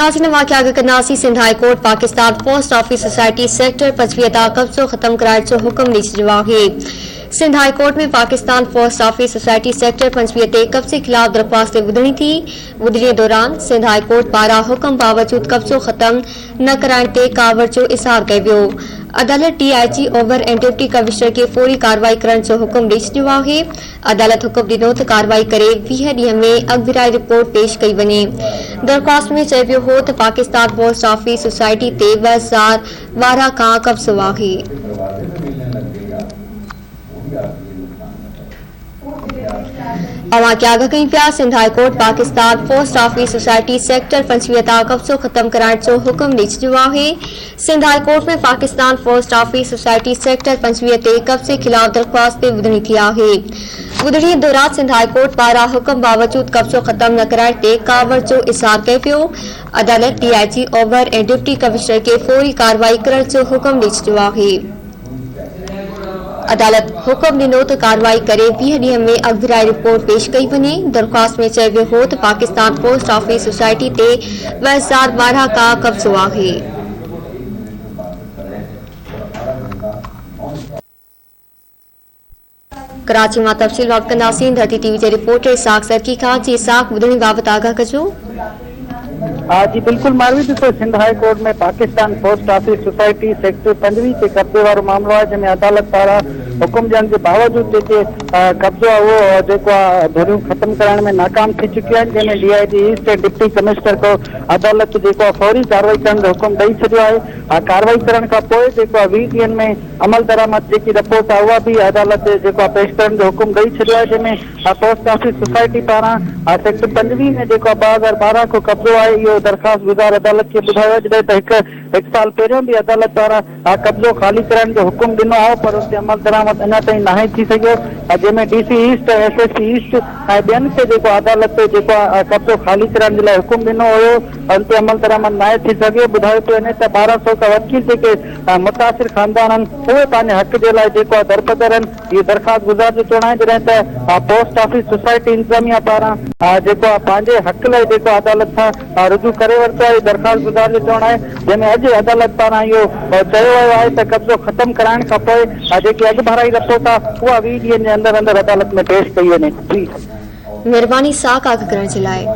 नाज़रीन वाक़िया कंदासीं। Sindh high court Pakistan post office society sector 25 तां कब्ज़ो ख़त्म कराइण जो हुक्म ॾेई छॾियो आहे। सिंध हाई कोर्ट में Pakistan post office society sector 25 ते कब्ज़े ख़िलाफ़ दरख़्वास्त ॿुधणी थी। ॿुधणीअ दौरान सिंध हाई कोर्ट पारां हुक्म बावजूद कब्ज़ो ख़त्म न कराइण ते कावड़ जो इज़हार कयो वियो। अदालत DIG ओवर ऐं डिप्टी कमिश्नर खे फौरी कार्रवाई करण जो हुक्म ॾेई छॾियो आहे। अदालत हुक्म ॾिनो त कार्रवाई करे 20 ॾींहं में अॻिराई रिपोर्ट पेश कई वञे। दरख़्वास्त में चयो वियो हो त पाकिस्तान पोस्ट ऑफिस सोसाइटी ते 2012 खां कब्ज़ो आहे। अवां क्या कई पिया। Sindh high court Pakistan post office society sector 25 तां कब्ज़ो ख़त्म कराइण जो हुक्म ॾेई छॾियो आहे। सिंध हाई कोर्ट में Pakistan post office society sector 25 ते कब्ज़े ख़िलाफ़ दरख़्वास्त ते ॿुधणी थी आहे। ॿुधणीअ दौरान सिंध हाई कोर्ट पारां हुक्म बावजूद कब्ज़ो ख़त्म न कराइण ते कावड़ जो इज़हार कयो पियो। अदालत DIG ओवर ऐं डिप्टी कमिश्नर खे फौरी कार्रवाई करण जो हुक्म ॾेई छॾियो आहे। अदालत हुक्म ॾिनो त कार्रवाई करे 20 ॾींहं में अॻिराई रिपोर्ट पेश कई वञे। दरख़्वास्त में चयो वियो हो त पाकिस्तान पोस्ट ऑफिस सोसाइटी ते 2012 खां कब्ज़ो आहे। कराची मां तफ़सील बाबति कंदासीं। धरती TV जे रिपोर्टर इसाक सरकी खां। जी इसाक, ॿुधणी बाबति आगाह कजो। जी बिल्कुल मारवी। ॾिसो, सिंध हाई कोर्ट में Pakistan post office society sector 25 ते कब्जे वारो मामलो आहे, जंहिंमें अदालत पारां हुकुम ॾियण जे बावजूद जेके कब्ज़ो आहे उहो जेको आहे धुरियूं ख़त्म कराइण में नाकाम थी चुकियूं आहिनि, जंहिंमें DIG ईस्ट ऐं डिप्टी कमिश्नर को अदालत जेको आहे फौरी कार्रवाई करण जो हुकुम ॾेई छॾियो आहे। कार्रवाई करण खां पोइ जेको आहे 20 ॾींहंनि में अमल दरामद जेकी रिपोर्ट आहे उहा बि अदालत जेको आहे पेश करण जो हुकुम ॾेई छॾियो आहे, जंहिंमें पोस्ट ऑफिस सोसाइटी पारां सेक्टर 25 में जेको 2012 को कब्ज़ो आहे इहो दरख़्वास्त गुज़ार अदालत खे ॿुधायो आहे, जॾहिं त हिकु साल पहिरियों बि अदालत पारां कब्ज़ो ख़ाली करण जो हुकुम ॾिनो हो, पर उते अमल दरामद अञा ताईं नाहे थी सघियो, जंहिंमें DC ईस्ट ऐं SSC ईस्ट ऐं ॿियनि खे जेको अदालत ते जेको कब्ज़ो ख़ाली करण जे लाइ हुकुम ॾिनो हुयो, उते अमल दरामद नाहे थी सघियो। ॿुधायो पियो वञे त 1200 खां वकील जेके मुतासिर ख़ानदान आहिनि उहे पंहिंजे हक़ जे लाइ जेको आहे दरबदर आहिनि। इहो दरख़्वास्त गुज़ार जो चवणु आहे, जॾहिं त पोस्ट ऑफिस सोसाइटी इंतज़ामिया पारां जेको आहे पंहिंजे हक़ लाइ जेको अदालत सां रुजू करे वरितो आहे। दरख़्वास्त गुज़ार जो चवणु आहे, जंहिंमें अॼु अदालत पारां इहो चयो वियो आहे त कब्ज़ो ख़त्म कराइण खां पोइ जेकी अॻु भराई रिपोर्ट आहे उहा 20 ॾींहंनि जे अंदरि अंदरि अदालत में पेश कई वञे। जी महिरबानी साक आगाह करण जे लाइ।